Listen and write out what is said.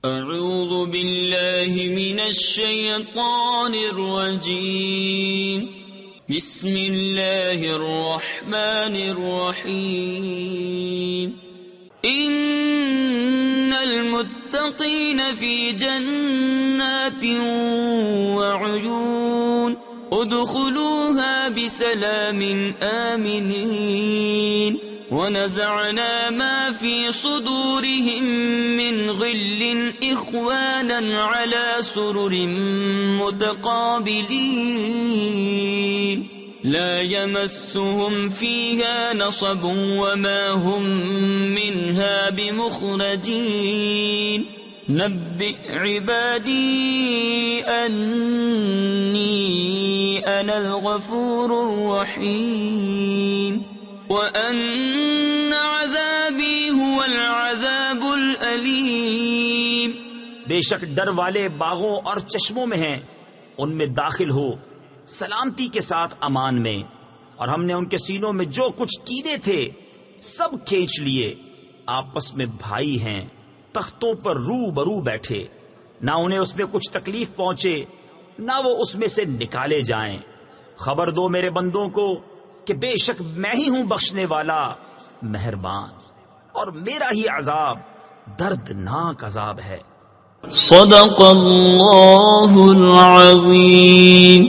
اعوذ باللہ من الشیطان الرجیم بسم اللہ الرحمن الرحیم ان المتقین فی جنات وعیون ادخلوها بسلام آمنین ونزعنا ما في صدورهم من غل إخوانا على سرر متقابلين لا يمسهم فيها نصب وما هم منها بمخرجين نبئ عبادي أني أنا الغفور الرحيم وَأَنَّ عَذَابِي هُوَ الْعَذَابُ الْأَلِيمُ بے شک ڈر والے باغوں اور چشموں میں ہیں، ان میں داخل ہو سلامتی کے ساتھ امان میں، اور ہم نے ان کے سینوں میں جو کچھ کینے تھے سب کھینچ لیے، آپس میں بھائی ہیں، تختوں پر رو برو بیٹھے، نہ انہیں اس میں کچھ تکلیف پہنچے نہ وہ اس میں سے نکالے جائیں۔ خبر دو میرے بندوں کو کہ بے شک میں ہی ہوں بخشنے والا مہربان، اور میرا ہی عذاب دردناک عذاب ہے۔ صدق اللہ العظیم۔